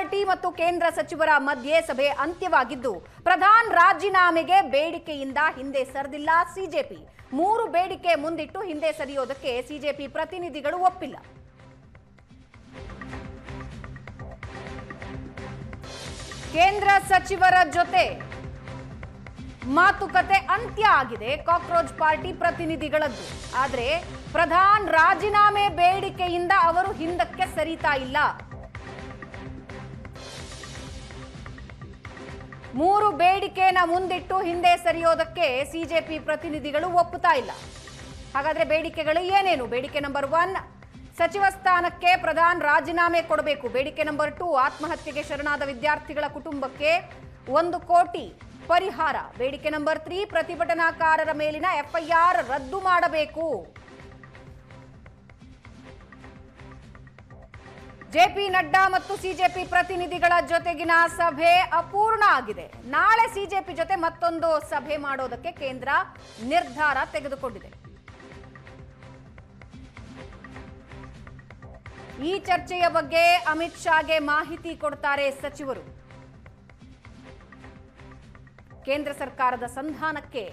Party ಮತ್ತು ಕೇಂದ್ರ ಸಚಿವರ ಮಧ್ಯೆ ಸಭೆ ಅಂತ್ಯವಾಗಿದ್ದು ಪ್ರಧಾನ್ ರಾಜೀನಾಮೆಗೆ ಬೇಡಿಕೆಯಿಂದ ಹಿಂದೆ ಸರಿದಿಲ್ಲ ಸಿಜೆಪಿ. 3 ಬೇಡಿಕೆ ಮುಂದಿಟ್ಟು ಹಿಂದೆ ಸರಿಯೋದಕ್ಕೆ ಸಿಜೆಪಿ ಪ್ರತಿನಿಧಿಗಳು ಒಪ್ಪಿಲ್ಲ. ಕೇಂದ್ರ ಸಚಿವರ ಜೊತೆ ಮಾತುಕತೆ ಅಂತ್ಯ ಆಗಿದೆ ಕಾಕ್ರೋಚ್ ಪಾರ್ಟಿ ಪ್ರತಿನಿಧಿಗಳದ್ದು. ಆದರೆ ಪ್ರಧಾನ್ ರಾಜೀನಾಮೆ ಬೇಡಿಕೆಯಿಂದ ಅವರು ಹಿಂದಕ್ಕೆ ಸರಿತಾ ಇಲ್ಲ. 3 ಬೇಡಿಕೆನ ಮುಂದಿಟ್ಟು ಹಿಂದೆ ಸರಿಯೋದಕ್ಕೆ ಸಿಜೆಪಿ ಪ್ರತಿನಿಧಿಗಳು ಒಪ್ಪುತ್ತಾ ಇಲ್ಲ. ಹಾಗಾದ್ರೆ ಬೇಡಿಕೆಗಳು ಏನೇನು? ಬೇಡಿಕೆ ನಂಬರ್ 1 ಸಚಿವ ಸ್ಥಾನಕ್ಕೆ ಪ್ರಧಾನ್ ರಾಜೀನಾಮೆ ಕೊಡಬೇಕು. ಬೇಡಿಕೆ ನಂಬರ್ 2 ಆತ್ಮಹತ್ಯೆಗೆ ಶರಣಾದ ವಿದ್ಯಾರ್ಥಿಗಳ ಕುಟುಂಬಕ್ಕೆ 1 ಕೋಟಿ ಪರಿಹಾರ. ಬೇಡಿಕೆ ನಂಬರ್ 3 ಪ್ರತಿಭಟನಾಕಾರರ ಮೇಲಿನ ಎಫ್ಐಆರ್ ರದ್ದು ಮಾಡಬೇಕು. ಜೆಪಿ ನಡ್ಡಾ ಮತ್ತು ಸಿಜೆಪಿ ಪ್ರತಿನಿಧಿಗಳ ಜೊತೆಗಿನ ಸಭೆ ಅಪೂರ್ಣ ಆಗಿದೆ. ನಾಳೆ ಸಿಜೆಪಿ ಜೊತೆ ಮತ್ತೊಂದು ಸಭೆ ಮಾಡೋದಕ್ಕೆ ಕೇಂದ್ರ ನಿರ್ಧಾರ ತೆಗೆದುಕೊಂಡಿದೆ. ಈ ಚರ್ಚೆಯ ಬಗ್ಗೆ ಅಮಿತ್ ಶಾಗೆ ಮಾಹಿತಿ ಕೊಡ್ತಾರೆ ಸಚಿವರು. ಕೇಂದ್ರ ಸರ್ಕಾರದ ಸಂಧಾನಕ್ಕೆ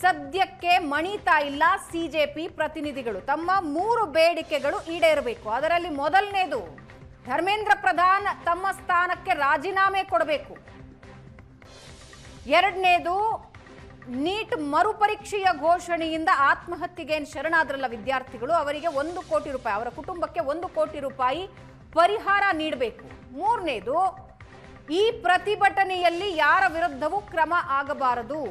ಸದ್ಯಕ್ಕೆ ಮಣಿತಾ ಇಲ್ಲ ಸಿಜೆಪಿ ಪ್ರತಿನಿಧಿಗಳು. ತಮ್ಮ 3 ಬೇಡಿಕೆಗಳು ಈಡೇರಬೇಕು. ಅದರಲ್ಲಿ ಮೊದಲನೇದು ಧರ್ಮೇಂದ್ರ ಪ್ರಧಾನ್ ತಮ್ಮ ಸ್ಥಾನಕ್ಕೆ ರಾಜೀನಾಮೆ ಕೊಡಬೇಕು. ಎರಡನೇದು ನೀಟ್ ಮರುಪರೀಕ್ಷೆಯ ಘೋಷಣೆಯಿಂದ ಆತ್ಮಹತ್ಯೆಗೆ ಶರಣಾದ್ರಲ್ಲ ವಿದ್ಯಾರ್ಥಿಗಳು, ಅವರಿಗೆ 1 ಕೋಟಿ ರೂಪಾಯಿ, ಅವರ ಕುಟುಂಬಕ್ಕೆ 1 ಕೋಟಿ ರೂಪಾಯಿ ಪರಿಹಾರ ನೀಡಬೇಕು. ಮೂರನೇದು ಈ ಪ್ರತಿಭಟನೆಯಲ್ಲಿ ಯಾರ ವಿರುದ್ಧವೂ ಕ್ರಮ ಆಗಬಾರದು.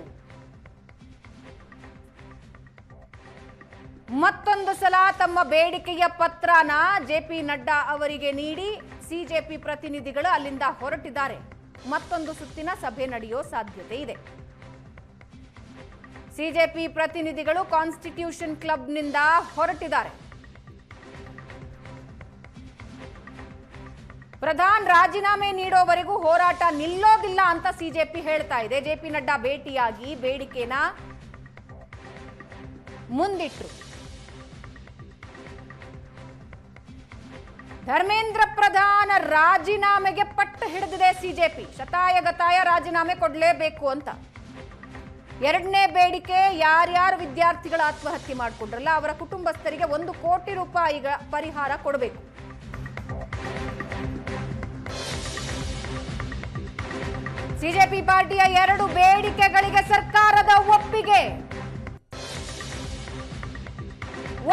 ಮತ್ತೊಂದು ಸಲ ತಮ್ಮ ಬೇಡಿಕೆಯ ಪತ್ರನ ಜೆಪಿ ನಡ್ಡಾ ಅವರಿಗೆ ನೀಡಿ ಸಿಜೆಪಿ ಪ್ರತಿನಿಧಿಗಳು ಅಲ್ಲಿಂದ ಹೊರಟಿದ್ದಾರೆ. ಮತ್ತೊಂದು ಸುತ್ತಿನ ಸಭೆ ನಡೆಯೋ ಸಾಧ್ಯತೆ ಇದೆ. ಸಿಜೆಪಿ ಪ್ರತಿನಿಧಿಗಳು ಕಾನ್ಸ್ಟಿಟ್ಯೂಷನ್ ಕ್ಲಬ್ನಿಂದ ಹೊರಟಿದ್ದಾರೆ. ಪ್ರಧಾನ್ ರಾಜೀನಾಮೆ ನೀಡೋವರೆಗೂ ಹೋರಾಟ ನಿಲ್ಲೋದಿಲ್ಲ ಅಂತ ಸಿಜೆಪಿ ಹೇಳ್ತಾ ಇದೆ. ಜೆಪಿ ನಡ್ಡಾ ಭೇಟಿಯಾಗಿ ಬೇಡಿಕೆನ ಮುಂದಿಟ್ರು. ಧರ್ಮೇಂದ್ರ ಪ್ರಧಾನ್ ರಾಜೀನಾಮೆಗೆ ಪಟ್ಟು ಹಿಡಿದಿದೆ ಸಿಜೆಪಿ. ಶತಾಯಗತಾಯ ರಾಜೀನಾಮೆ ಕೊಡಲೇಬೇಕು ಅಂತ. ಎರಡನೇ ಬೇಡಿಕೆ ಯಾರ್ಯಾರು ವಿದ್ಯಾರ್ಥಿಗಳ ಆತ್ಮಹತ್ಯೆ ಮಾಡಿಕೊಂಡ್ರಲ್ಲ ಅವರ ಕುಟುಂಬಸ್ಥರಿಗೆ 1 ಕೋಟಿ ರೂಪಾಯಿಗಳ ಪರಿಹಾರ ಕೊಡಬೇಕು. ಸಿಜೆಪಿ ಪಾರ್ಟಿಯ 2 ಬೇಡಿಕೆಗಳಿಗೆ ಸರ್ಕಾರದ ಒಪ್ಪಿಗೆ.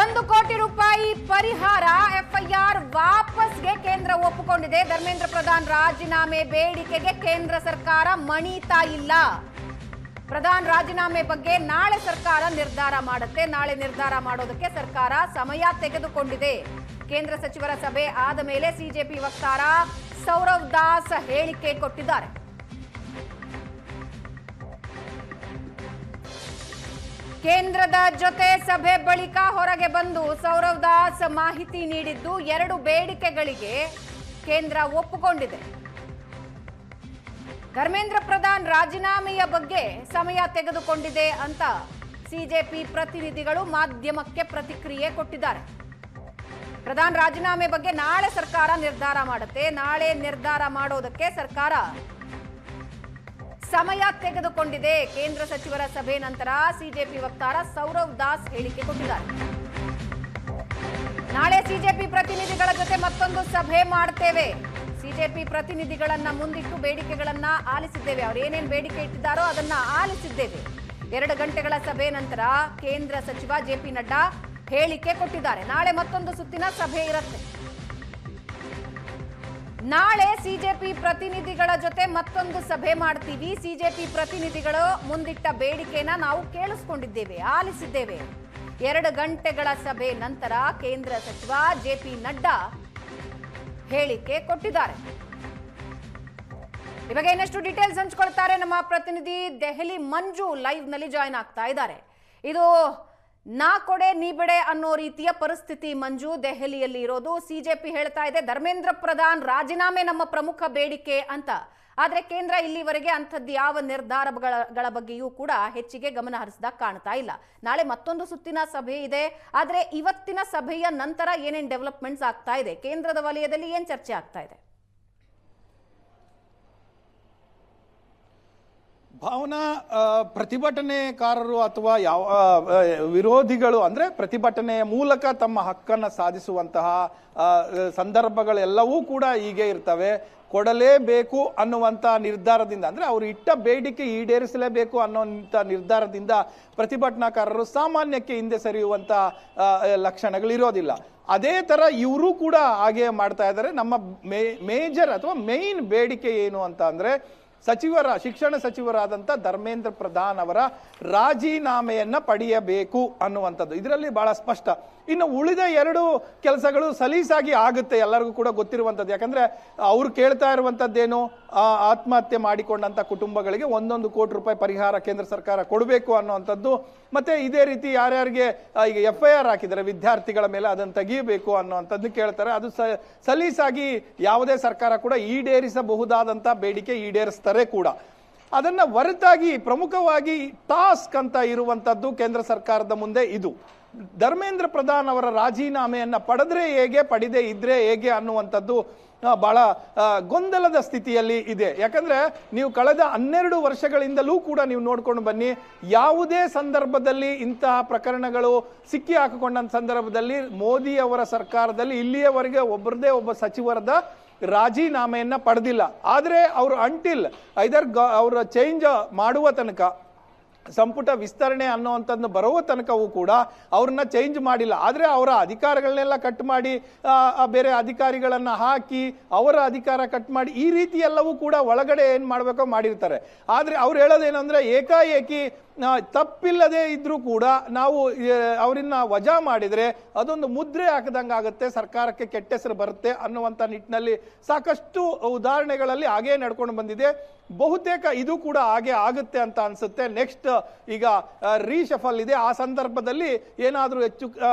1 ಕೋಟಿ ರೂಪಾಯಿ ಪರಿಹಾರ, ಎಫ್ಐಆರ್ ವಾಪಸ್ಗೆ ಕೇಂದ್ರ ಒಪ್ಪಿಕೊಂಡಿದೆ. ಧರ್ಮೇಂದ್ರ ಪ್ರಧಾನ್ ರಾಜೀನಾಮೆ ಬೇಡಿಕೆಗೆ ಕೇಂದ್ರ ಸರ್ಕಾರ ಮಣಿತಾ ಇಲ್ಲ. ಪ್ರಧಾನ್ ರಾಜೀನಾಮೆ ಬಗ್ಗೆ ನಾಳೆ ಸರ್ಕಾರ ನಿರ್ಧಾರ ಮಾಡುತ್ತೆ. ನಾಳೆ ನಿರ್ಧಾರ ಮಾಡೋದಕ್ಕೆ ಸರ್ಕಾರ ಸಮಯ ತೆಗೆದುಕೊಂಡಿದೆ. ಕೇಂದ್ರ ಸಚಿವರ ಸಭೆ ಆದ ಮೇಲೆ ಸಿಜೆಪಿ ವಕ್ತಾರ ಸೌರವ್ ದಾಸ್ ಹೇಳಿಕೆ ಕೊಟ್ಟಿದ್ದಾರೆ. ಕೇಂದ್ರದ ಜೊತೆ ಸಭೆ ಬಳಿಕ ಹೊರಗೆ ಬಂದು ಸೌರವ್ ದಾಸ್ ಮಾಹಿತಿ ನೀಡಿದ್ದು 2 ಬೇಡಿಕೆಗಳಿಗೆ ಕೇಂದ್ರ ಒಪ್ಪಿಕೊಂಡಿದೆ. ಧರ್ಮೇಂದ್ರ ಪ್ರಧಾನ್ ರಾಜೀನಾಮೆಯ ಬಗ್ಗೆ ಸಮಯ ತೆಗೆದುಕೊಂಡಿದೆ ಅಂತ ಸಿಜೆಪಿ ಪ್ರತಿನಿಧಿಗಳು ಮಾಧ್ಯಮಕ್ಕೆ ಪ್ರತಿಕ್ರಿಯೆ ಕೊಟ್ಟಿದ್ದಾರೆ. ಪ್ರಧಾನ್ ರಾಜೀನಾಮೆ ಬಗ್ಗೆ ನಾಳೆ ಸರ್ಕಾರ ನಿರ್ಧಾರ ಮಾಡುತ್ತೆ. ನಾಳೆ ನಿರ್ಧಾರ ಮಾಡೋದಕ್ಕೆ ಸರ್ಕಾರ ಸಮಯ ತೆಗೆದುಕೊಂಡಿದೆ. ಕೇಂದ್ರ ಸಚಿವರ ಸಭೆ ನಂತರ ಸಿಜೆಪಿ ವಕ್ತಾರ ಸೌರವ್ ದಾಸ್ ಹೇಳಿಕೆ ಕೊಟ್ಟಿದ್ದಾರೆ. ನಾಳೆ ಸಿಜೆಪಿ ಪ್ರತಿನಿಧಿಗಳ ಜೊತೆ ಮತ್ತೊಂದು ಸಭೆ ಮಾಡ್ತೇವೆ. ಸಿಜೆಪಿ ಪ್ರತಿನಿಧಿಗಳನ್ನ ಮುಂದಿಟ್ಟು ಬೇಡಿಕೆಗಳನ್ನ ಆಲಿಸಿದ್ದೇವೆ. ಅವರು ಏನೇನು ಬೇಡಿಕೆ ಇಟ್ಟಿದ್ದಾರೋ ಅದನ್ನ ಆಲಿಸಿದ್ದೇವೆ. 2 ಗಂಟೆಗಳ ಸಭೆ ನಂತರ ಕೇಂದ್ರ ಸಚಿವ ಜೆಪಿ ನಡ್ಡಾ ಹೇಳಿಕೆ ಕೊಟ್ಟಿದ್ದಾರೆ. ನಾಳೆ ಮತ್ತೊಂದು ಸುತ್ತಿನ ಸಭೆ ಇರುತ್ತೆ. ನಾಳೆ ಸಿಜೆಪಿ ಪ್ರತಿನಿಧಿಗಳ ಜೊತೆ ಮತ್ತೊಂದು ಸಭೆ ಮಾಡ್ತೀವಿ. ಸಿಜೆಪಿ ಪ್ರತಿನಿಧಿಗಳು ಮುಂದಿಟ್ಟ ಬೇಡಿಕೆನ ನಾವು ಕೇಳಿಸ್ಕೊಂಡಿದ್ದೇವೆ, ಆಲಿಸಿದ್ದೇವೆ. 2 ಗಂಟೆಗಳ ಸಭೆ ನಂತರ ಕೇಂದ್ರ ಸಚಿವ ಜೆಪಿ ನಡ್ಡಾ ಹೇಳಿಕೆ ಕೊಟ್ಟಿದ್ದಾರೆ. ಈ ಬಗ್ಗೆ ಇನ್ನಷ್ಟು ಡೀಟೇಲ್ಸ್ ಹಂಚಿಕೊಳ್ತಾರೆ ನಮ್ಮ ಪ್ರತಿನಿಧಿ ದೆಹಲಿ ಮಂಜು ಲೈವ್ ನಲ್ಲಿ ಜಾಯ್ನ್ ಆಗ್ತಾ ಇದ್ದಾರೆ. ಇದು ನಾ ಕೊಡೆ ನೀ ಬಿಡೆ ಅನ್ನೋ ರೀತಿಯ ಪರಿಸ್ಥಿತಿ ಮಂಜು ದೆಹಲಿಯಲ್ಲಿ ಇರೋದು. ಸಿಜೆಪಿ ಹೇಳ್ತಾ ಇದೆ ಧರ್ಮೇಂದ್ರ ಪ್ರಧಾನ್ ರಾಜೀನಾಮೆ ನಮ್ಮ ಪ್ರಮುಖ ಬೇಡಿಕೆ ಅಂತ. ಆದ್ರೆ ಕೇಂದ್ರ ಇಲ್ಲಿವರೆಗೆ ಅಂಥದ್ದು ಯಾವ ನಿರ್ಧಾರಗಳ ಬಗ್ಗೆಯೂ ಕೂಡ ಹೆಚ್ಚಿಗೆ ಗಮನ ಹರಿಸಿದಾಗ ಕಾಣ್ತಾ ಇಲ್ಲ. ನಾಳೆ ಮತ್ತೊಂದು ಸುತ್ತಿನ ಸಭೆ ಇದೆ. ಆದ್ರೆ ಇವತ್ತಿನ ಸಭೆಯ ನಂತರ ಏನೇನ್ ಡೆವಲಪ್ಮೆಂಟ್ಸ್ ಆಗ್ತಾ ಇದೆ, ಕೇಂದ್ರದ ವಲಯದಲ್ಲಿ ಏನ್ ಚರ್ಚೆ ಆಗ್ತಾ ಇದೆ? ಭಾವನಾ, ಪ್ರತಿಭಟನೆಕಾರರು ಅಥವಾ ಯಾವ ವಿರೋಧಿಗಳು ಅಂದ್ರೆ ಪ್ರತಿಭಟನೆಯ ಮೂಲಕ ತಮ್ಮ ಹಕ್ಕನ್ನು ಸಾಧಿಸುವಂತಹ ಸಂದರ್ಭಗಳೆಲ್ಲವೂ ಕೂಡ ಹೀಗೆ ಇರ್ತವೆ. ಕೊಡಲೇಬೇಕು ಅನ್ನುವಂಥ ನಿರ್ಧಾರದಿಂದ ಅಂದ್ರೆ ಅವರು ಇಟ್ಟ ಬೇಡಿಕೆ ಈಡೇರಿಸಲೇಬೇಕು ಅನ್ನುವಂಥ ನಿರ್ಧಾರದಿಂದ ಪ್ರತಿಭಟನಾಕಾರರು ಸಾಮಾನ್ಯಕ್ಕೆ ಹಿಂದೆ ಸರಿಯುವಂತ ಲಕ್ಷಣಗಳಿರೋದಿಲ್ಲ. ಅದೇ ತರ ಇವರು ಕೂಡ ಹಾಗೆ ಮಾಡ್ತಾ ಇದ್ದಾರೆ. ನಮ್ಮ ಮೇಜರ್ ಅಥವಾ ಮೇನ್ ಬೇಡಿಕೆ ಏನು ಅಂತ ಅಂದ್ರೆ ಶಿಕ್ಷಣ ಸಚಿವರಾದಂಥ ಧರ್ಮೇಂದ್ರ ಪ್ರಧಾನ್ ಅವರ ರಾಜೀನಾಮೆಯನ್ನ ಪಡೆಯಬೇಕು ಅನ್ನುವಂಥದ್ದು ಇದರಲ್ಲಿ ಬಹಳ ಸ್ಪಷ್ಟ. ಇನ್ನು ಉಳಿದ ಎರಡು ಕೆಲಸಗಳು ಸಲೀಸಾಗಿ ಆಗುತ್ತೆ, ಎಲ್ಲರಿಗೂ ಕೂಡ ಗೊತ್ತಿರುವಂಥದ್ದು. ಯಾಕಂದ್ರೆ ಅವ್ರು ಕೇಳ್ತಾ ಇರುವಂಥದ್ದೇನು, ಆತ್ಮಹತ್ಯೆ ಮಾಡಿಕೊಂಡಂತ ಕುಟುಂಬಗಳಿಗೆ 1 ಕೋಟಿ ರೂಪಾಯಿ ಪರಿಹಾರ ಕೇಂದ್ರ ಸರ್ಕಾರ ಕೊಡಬೇಕು ಅನ್ನುವಂಥದ್ದು. ಮತ್ತೆ ಇದೇ ರೀತಿ ಯಾರ್ಯಾರಿಗೆ ಈಗ FIR ಹಾಕಿದರೆ ವಿದ್ಯಾರ್ಥಿಗಳ ಮೇಲೆ ಅದನ್ನು ತೆಗೆಯಬೇಕು ಅನ್ನುವಂಥದ್ದು ಕೇಳ್ತಾರೆ. ಅದು ಸಲೀಸಾಗಿ ಯಾವುದೇ ಸರ್ಕಾರ ಕೂಡ ಈಡೇರಿಸಬಹುದಾದಂತ ಬೇಡಿಕೆ ಈಡೇರಿಸ್ತಾರೆ ಕೂಡ. ಅದನ್ನ ಹೊರತಾಗಿ ಪ್ರಮುಖವಾಗಿ ಟಾಸ್ಕ್ ಅಂತ ಇರುವಂತದ್ದು ಕೇಂದ್ರ ಸರ್ಕಾರದ ಮುಂದೆ ಇದು ಧರ್ಮೇಂದ್ರ ಪ್ರಧಾನ್ ಅವರ ರಾಜೀನಾಮೆಯನ್ನ ಪಡೆದ್ರೆ ಹೇಗೆ, ಪಡೆದೇ ಇದ್ರೆ ಹೇಗೆ ಅನ್ನುವಂಥದ್ದು ಬಹಳ ಗೊಂದಲದ ಸ್ಥಿತಿಯಲ್ಲಿ ಇದೆ. ಯಾಕಂದ್ರೆ ನೀವು ಕಳೆದ 12 ವರ್ಷಗಳಿಂದಲೂ ಕೂಡ ನೀವು ನೋಡ್ಕೊಂಡು ಬನ್ನಿ, ಯಾವುದೇ ಸಂದರ್ಭದಲ್ಲಿ ಇಂತಹ ಪ್ರಕರಣಗಳು ಸಿಕ್ಕಿ ಹಾಕಿಕೊಂಡ ಸಂದರ್ಭದಲ್ಲಿ ಮೋದಿ ಅವರ ಸರ್ಕಾರದಲ್ಲಿ ಇಲ್ಲಿಯವರೆಗೆ ಒಬ್ಬರದೇ ಒಬ್ಬ ಸಚಿವರದ ರಾಜೀನಾಮೆಯನ್ನ ಪಡೆದಿಲ್ಲ. ಆದ್ರೆ ಅವರು ಅವರ ಚೇಂಜ್ ಮಾಡುವ ತನಕ, ಸಂಪುಟ ವಿಸ್ತರಣೆ ಅನ್ನುವಂಥದ್ದು ಬರುವ ತನಕವೂ ಕೂಡ ಅವ್ರನ್ನ ಚೇಂಜ್ ಮಾಡಿಲ್ಲ. ಆದ್ರೆ ಅವರ ಅಧಿಕಾರಗಳನ್ನೆಲ್ಲ ಕಟ್ ಮಾಡಿ ಬೇರೆ ಅಧಿಕಾರಿಗಳನ್ನ ಹಾಕಿ ಅವರ ಅಧಿಕಾರ ಕಟ್ ಮಾಡಿ ಈ ರೀತಿ ಎಲ್ಲವೂ ಕೂಡ ಒಳಗಡೆ ಏನ್ ಮಾಡ್ಬೇಕೋ ಮಾಡಿರ್ತಾರೆ. ಆದ್ರೆ ಅವ್ರು ಹೇಳೋದೇನಂದ್ರೆ ಏಕಾಏಕಿ ತಪ್ಪಿಲ್ಲದೆ ಇದ್ರೂ ಕೂಡ ನಾವು ಅವರನ್ನ ವಜಾ ಮಾಡಿದ್ರೆ ಅದೊಂದು ಮುದ್ರೆ ಹಾಕದಂಗಾಗುತ್ತೆ, ಸರ್ಕಾರಕ್ಕೆ ಕೆಟ್ಟ ಹೆಸರು ಬರುತ್ತೆ ಅನ್ನುವಂಥ ನಿಟ್ಟಿನಲ್ಲಿ ಸಾಕಷ್ಟು ಉದಾಹರಣೆಗಳಲ್ಲಿ ಹಾಗೇ ನಡ್ಕೊಂಡು ಬಂದಿದೆ. ಬಹುತೇಕ ಇದು ಕೂಡ ಹಾಗೆ ಆಗುತ್ತೆ ಅಂತ ಅನ್ಸುತ್ತೆ. ನೆಕ್ಸ್ಟ್ ಈಗ ರೀಶಫಲ್ ಇದೆ, ಆ ಸಂದರ್ಭದಲ್ಲಿ ಏನಾದ್ರೂ ಹೆಚ್ಚು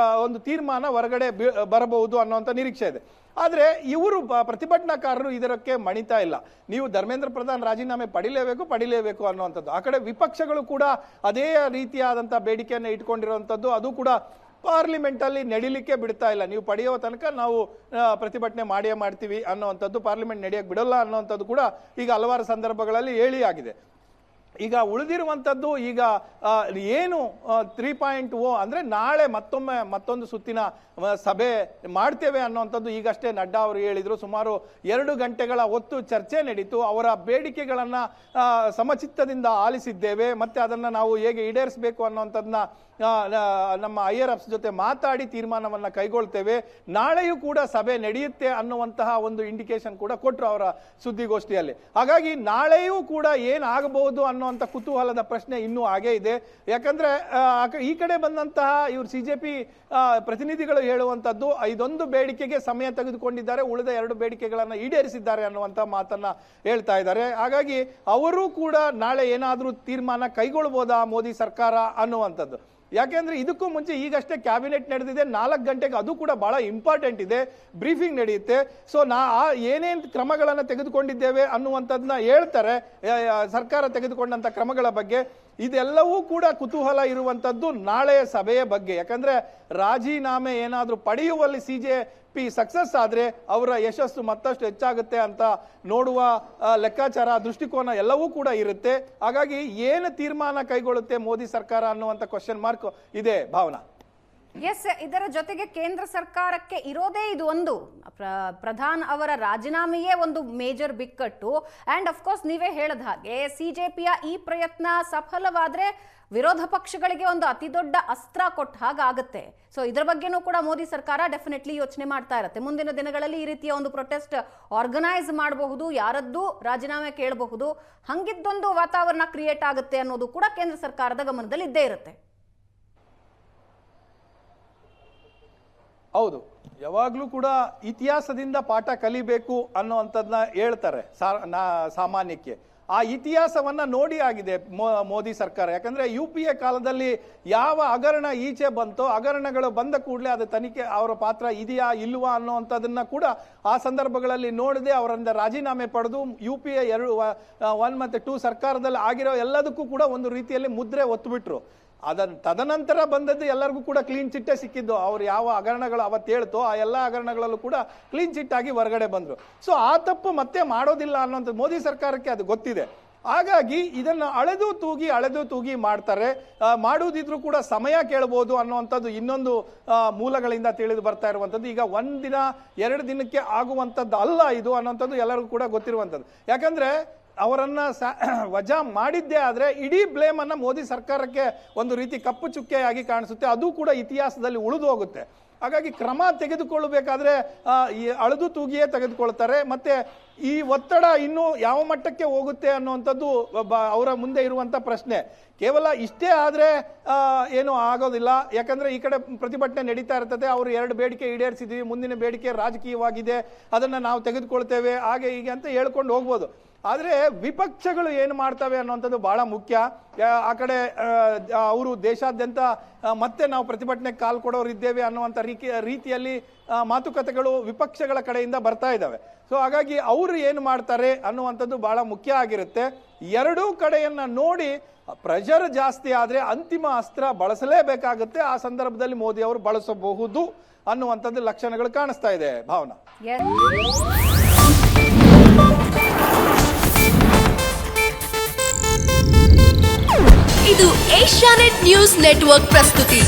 ಒಂದು ತೀರ್ಮಾನ ಹೊರಗಡೆ ಬರಬಹುದು ಅನ್ನುವಂಥ ನಿರೀಕ್ಷೆ ಇದೆ. ಆದ್ರೆ ಇವರು ಪ್ರತಿಭಟನಾಕಾರರು ಇದಕ್ಕೆ ಮಣಿತಾ ಇಲ್ಲ. ನೀವು ಧರ್ಮೇಂದ್ರ ಪ್ರಧಾನ್ ರಾಜೀನಾಮೆ ಪಡಿಲೇಬೇಕು ಅನ್ನುವಂಥದ್ದು. ಆ ಕಡೆ ವಿಪಕ್ಷಗಳು ಕೂಡ ಅದೇ ರೀತಿಯಾದಂತಹ ಬೇಡಿಕೆಯನ್ನು ಇಟ್ಕೊಂಡಿರುವಂತದ್ದು, ಅದು ಕೂಡ ಪಾರ್ಲಿಮೆಂಟ್ ಅಲ್ಲಿ ನಡಿಲಿಕ್ಕೆ ಬಿಡ್ತಾ ಇಲ್ಲ. ನೀವು ಪಡೆಯುವ ತನಕ ನಾವು ಪ್ರತಿಭಟನೆ ಮಾಡ್ತೀವಿ ಅನ್ನುವಂಥದ್ದು, ಪಾರ್ಲಿಮೆಂಟ್ ನಡೆಯಕ್ಕೆ ಬಿಡಲ್ಲ ಅನ್ನುವಂಥದ್ದು ಕೂಡ ಈಗ ಹಲವಾರು ಸಂದರ್ಭಗಳಲ್ಲಿ ಹೇಳಿ ಆಗಿದೆ. ಈಗ ಉಳಿದಿರುವಂಥದ್ದು ಈಗ ಏನು 3.0 ಅಂದ್ರೆ ನಾಳೆ ಮತ್ತೊಂದು ಸುತ್ತಿನ ಸಭೆ ಮಾಡ್ತೇವೆ ಅನ್ನುವಂಥದ್ದು ಈಗಷ್ಟೇ ನಡ್ಡಾ ಅವರು ಹೇಳಿದ್ರು. ಸುಮಾರು 2 ಗಂಟೆಗಳ ಹೊತ್ತು ಚರ್ಚೆ ನಡೀತು. ಅವರ ಬೇಡಿಕೆಗಳನ್ನ ಸಮಚಿತ್ತದಿಂದ ಆಲಿಸಿದ್ದೇವೆ, ಮತ್ತೆ ಅದನ್ನ ನಾವು ಹೇಗೆ ಈಡೇರಿಸಬೇಕು ಅನ್ನುವಂಥದ್ದನ್ನ ನಮ್ಮ IRFs ಜೊತೆ ಮಾತಾಡಿ ತೀರ್ಮಾನವನ್ನ ಕೈಗೊಳ್ತೇವೆ, ನಾಳೆಯೂ ಕೂಡ ಸಭೆ ನಡೆಯುತ್ತೆ ಅನ್ನುವಂತಹ ಒಂದು ಇಂಡಿಕೇಶನ್ ಕೂಡ ಕೊಟ್ಟರು ಅವರ ಸುದ್ದಿಗೋಷ್ಠಿಯಲ್ಲಿ. ಹಾಗಾಗಿ ನಾಳೆಯೂ ಕೂಡ ಏನಾಗಬಹುದು ಅನ್ನುವಂಥ ಕುತೂಹಲದ ಪ್ರಶ್ನೆ ಇನ್ನೂ ಹಾಗೇ ಇದೆ. ಯಾಕಂದ್ರೆ ಈ ಕಡೆ ಬಂದಂತಹ ಇವರು CJP ಪ್ರತಿನಿಧಿಗಳು ಹೇಳುವಂತದ್ದು 5 ಬೇಡಿಕೆಗೆ ಸಮಯ ತೆಗೆದುಕೊಂಡಿದ್ದಾರೆ, ಉಳಿದ 2 ಬೇಡಿಕೆಗಳನ್ನ ಈಡೇರಿಸಿದ್ದಾರೆ ಅನ್ನುವಂತ ಮಾತನ್ನ ಹೇಳ್ತಾ ಇದ್ದಾರೆ. ಹಾಗಾಗಿ ಅವರು ಕೂಡ ನಾಳೆ ಏನಾದ್ರೂ ತೀರ್ಮಾನ ಕೈಗೊಳ್ಳಬಹುದಾ ಮೋದಿ ಸರ್ಕಾರ ಅನ್ನುವಂಥದ್ದು. ಯಾಕೆಂದ್ರೆ ಇದಕ್ಕೂ ಮುಂಚೆ ಈಗಷ್ಟೇ ಕ್ಯಾಬಿನೆಟ್ ನಡೆದಿದೆ 4 ಗಂಟೆಗೆ, ಅದು ಕೂಡ ಬಹಳ ಇಂಪಾರ್ಟೆಂಟ್ ಇದೆ, ಬ್ರೀಫಿಂಗ್ ನಡೆಯುತ್ತೆ. ಸೊ ಏನೇನು ಕ್ರಮಗಳನ್ನು ತೆಗೆದುಕೊಂಡಿದ್ದೇವೆ ಅನ್ನುವಂಥದ್ದನ್ನ ಹೇಳ್ತಾರೆ ಸರ್ಕಾರ ತೆಗೆದುಕೊಂಡಂತ ಕ್ರಮಗಳ ಬಗ್ಗೆ. ಇದೆಲ್ಲವೂ ಕೂಡ ಕುತೂಹಲ ಇರುವಂತದ್ದು ನಾಳೆಯ ಸಭೆಯ ಬಗ್ಗೆ. ಯಾಕಂದ್ರೆ ರಾಜೀನಾಮೆ ಏನಾದ್ರೂ ಪಡೆಯುವಲ್ಲಿ CJP ಸಕ್ಸಸ್ ಆದ್ರೆ ಅವರ ಯಶಸ್ಸು ಮತ್ತಷ್ಟು ಹೆಚ್ಚಾಗುತ್ತೆ ಅಂತ ನೋಡುವ ಲೆಕ್ಕಾಚಾರ, ದೃಷ್ಟಿಕೋನ ಎಲ್ಲವೂ ಕೂಡ ಇರುತ್ತೆ. ಹಾಗಾಗಿ ಏನು ತೀರ್ಮಾನ ಕೈಗೊಳ್ಳುತ್ತೆ ಮೋದಿ ಸರ್ಕಾರ ಅನ್ನುವಂತ ಕ್ವಶನ್ ಮಾರ್ಕ್ ಇದೆ ಭಾವನಾ. ಎಸ್, ಇದರ ಜೊತೆಗೆ ಕೇಂದ್ರ ಸರ್ಕಾರಕ್ಕೆ ಇರೋದೇ ಇದು ಒಂದು ಪ್ರಧಾನ್ ಅವರ ರಾಜೀನಾಮೆಯೇ ಒಂದು ಮೇಜರ್ ಬಿಕ್ಕಟ್ಟು. ಅಂಡ್ ಅಫ್ಕೋರ್ಸ್ ನೀವೇ ಹೇಳದ ಹಾಗೆ CJPಯ ಈ ಪ್ರಯತ್ನ ಸಫಲವಾದ್ರೆ ವಿರೋಧ ಪಕ್ಷಗಳಿಗೆ ಒಂದು ಅತಿ ದೊಡ್ಡ ಅಸ್ತ್ರ ಕೊಟ್ಟ ಹಾಗಾಗುತ್ತೆ. ಸೊ ಇದರ ಬಗ್ಗೆನೂ ಕೂಡ ಮೋದಿ ಸರ್ಕಾರ ಡೆಫಿನೆಟ್ಲಿ ಯೋಚನೆ ಮಾಡ್ತಾ ಇರುತ್ತೆ. ಮುಂದಿನ ದಿನಗಳಲ್ಲಿ ಈ ರೀತಿಯ ಒಂದು ಪ್ರೊಟೆಸ್ಟ್ ಆರ್ಗನೈಸ್ ಮಾಡಬಹುದು, ಯಾರದ್ದು ರಾಜೀನಾಮೆ ಕೇಳಬಹುದು, ಹಂಗಿದ್ದೊಂದು ವಾತಾವರಣ ಕ್ರಿಯೇಟ್ ಆಗುತ್ತೆ ಅನ್ನೋದು ಕೂಡ ಕೇಂದ್ರ ಸರ್ಕಾರದ ಗಮನದಲ್ಲಿ ಇದ್ದೇ ಇರುತ್ತೆ. ಹೌದು, ಯಾವಾಗ್ಲೂ ಕೂಡ ಇತಿಹಾಸದಿಂದ ಪಾಠ ಕಲಿಬೇಕು ಅನ್ನುವಂಥದ್ದನ್ನ ಹೇಳ್ತಾರೆ ಸಾಮಾನ್ಯಕ್ಕೆ. ಆ ಇತಿಹಾಸವನ್ನ ನೋಡಿ ಆಗಿದೆ ಮೋದಿ ಸರ್ಕಾರ. ಯಾಕಂದ್ರೆ UPA ಕಾಲದಲ್ಲಿ ಯಾವ ಹಗರಣ ಈಚೆ ಬಂತೋ, ಹಗರಣಗಳು ಬಂದ ಕೂಡಲೇ ಅದು ತನಿಖೆ ಅವರ ಪಾತ್ರ ಇದೆಯಾ ಇಲ್ವಾ ಅನ್ನೋಂಥದ್ದನ್ನ ಕೂಡ ಆ ಸಂದರ್ಭಗಳಲ್ಲಿ ನೋಡದೆ ಅವರಿಂದ ರಾಜೀನಾಮೆ ಪಡೆದು UPA 1 ಮತ್ತು 2 ಸರ್ಕಾರದಲ್ಲಿ ಆಗಿರೋ ಎಲ್ಲದಕ್ಕೂ ಕೂಡ ಒಂದು ರೀತಿಯಲ್ಲಿ ಮುದ್ರೆ ಒತ್ತುಬಿಟ್ರು. ತದನಂತರ ಬಂದದ್ದು ಎಲ್ಲರಿಗೂ ಕೂಡ ಕ್ಲೀನ್ ಚಿಟ್ಟೇ ಸಿಕ್ಕಿದ್ದು. ಅವ್ರು ಯಾವ ಹಗರಣಗಳು ಅವತ್ತು ಹೇಳ್ತೋ ಆ ಎಲ್ಲ ಹಗರಣಗಳಲ್ಲೂ ಕೂಡ ಕ್ಲೀನ್ ಚಿಟ್ ಆಗಿ ಹೊರಗಡೆ ಬಂದ್ರು. ಸೊ ಆ ತಪ್ಪು ಮತ್ತೆ ಮಾಡೋದಿಲ್ಲ ಅನ್ನೋಂಥ ಮೋದಿ ಸರ್ಕಾರಕ್ಕೆ ಅದು ಗೊತ್ತಿದೆ. ಹಾಗಾಗಿ ಇದನ್ನ ಅಳೆದು ತೂಗಿ ಮಾಡ್ತಾರೆ. ಮಾಡುವುದಿದ್ರು ಕೂಡ ಸಮಯ ಕೇಳಬಹುದು ಅನ್ನುವಂಥದ್ದು ಇನ್ನೊಂದು ಮೂಲಗಳಿಂದ ತಿಳಿದು ಬರ್ತಾ ಇರುವಂಥದ್ದು. ಈಗ 1 ದಿನ 2 ದಿನಕ್ಕೆ ಆಗುವಂಥದ್ದು ಅಲ್ಲ ಇದು ಅನ್ನೋಂಥದ್ದು ಎಲ್ಲರಿಗೂ ಕೂಡ ಗೊತ್ತಿರುವಂಥದ್ದು. ಯಾಕಂದ್ರೆ ಅವರನ್ನ ವಜಾ ಮಾಡಿದ್ದೇ ಆದ್ರೆ ಇಡೀ ಬ್ಲೇಮ್ ಅನ್ನ ಮೋದಿ ಸರ್ಕಾರಕ್ಕೆ ಒಂದು ರೀತಿ ಕಪ್ಪು ಚುಕ್ಕೆಯಾಗಿ ಕಾಣಿಸುತ್ತೆ. ಅದು ಕೂಡ ಇತಿಹಾಸದಲ್ಲಿ ಉಳಿದು ಹೋಗುತ್ತೆ. ಹಾಗಾಗಿ ಕ್ರಮ ತೆಗೆದುಕೊಳ್ಳಬೇಕಾದ್ರೆ ಅಳೆದು ತೂಗಿಯೇ ತೆಗೆದುಕೊಳ್ತಾರೆ. ಮತ್ತೆ ಈ ಒತ್ತಡ ಇನ್ನು ಯಾವ ಮಟ್ಟಕ್ಕೆ ಹೋಗುತ್ತೆ ಅನ್ನುವಂಥದ್ದು ಅವರ ಮುಂದೆ ಇರುವಂತ ಪ್ರಶ್ನೆ. ಕೇವಲ ಇಷ್ಟೇ ಆದ್ರೆ ಏನು ಆಗೋದಿಲ್ಲ. ಯಾಕಂದ್ರೆ ಈ ಕಡೆ ಪ್ರತಿಭಟನೆ ನಡೀತಾ ಇರ್ತದೆ. ಅವರು 2 ಬೇಡಿಕೆ ಈಡೇರಿಸಿದೀವಿ, ಮುಂದಿನ ಬೇಡಿಕೆ ರಾಜಕೀಯವಾಗಿದೆ, ಅದನ್ನ ನಾವು ತೆಗೆದುಕೊಳ್ತೇವೆ, ಹಾಗೆ ಹೀಗೆ ಅಂತ ಹೇಳ್ಕೊಂಡು ಹೋಗ್ಬೋದು. ಆದ್ರೆ ವಿಪಕ್ಷಗಳು ಏನು ಮಾಡ್ತವೆ ಅನ್ನುವಂಥದ್ದು ಬಹಳ ಮುಖ್ಯ. ಆ ಕಡೆ ಅವರು ದೇಶಾದ್ಯಂತ ಮತ್ತೆ ನಾವು ಪ್ರತಿಭಟನೆಗೆ ಕಾಲ್ ಕೊಡೋರಿದ್ದೇವೆ ಅನ್ನುವಂಥ ರೀತಿಯಲ್ಲಿ ಮಾತುಕತೆಗಳು ವಿಪಕ್ಷಗಳ ಕಡೆಯಿಂದ ಬರ್ತಾ ಇದ್ದಾವೆ. ಸೊ ಹಾಗಾಗಿ ಅವರು ಏನು ಮಾಡ್ತಾರೆ ಅನ್ನುವಂಥದ್ದು ಬಹಳ ಮುಖ್ಯ ಆಗಿರುತ್ತೆ. ಎರಡೂ ಕಡೆಯನ್ನ ನೋಡಿ ಪ್ರೆಷರ್ ಜಾಸ್ತಿ ಆದ್ರೆ ಅಂತಿಮ ಅಸ್ತ್ರ ಬಳಸಲೇಬೇಕಾಗುತ್ತೆ. ಆ ಸಂದರ್ಭದಲ್ಲಿ ಮೋದಿ ಅವರು ಬಳಸಬಹುದು ಅನ್ನುವಂಥದ್ದು ಲಕ್ಷಣಗಳು ಕಾಣಿಸ್ತಾ ಇದೆ. ಭಾವನಾ, ಇದು ಏಷ್ಯಾನೆಟ್ ನ್ಯೂಸ್ ನೆಟ್ವರ್ಕ್ ಪ್ರಸ್ತುತಿ.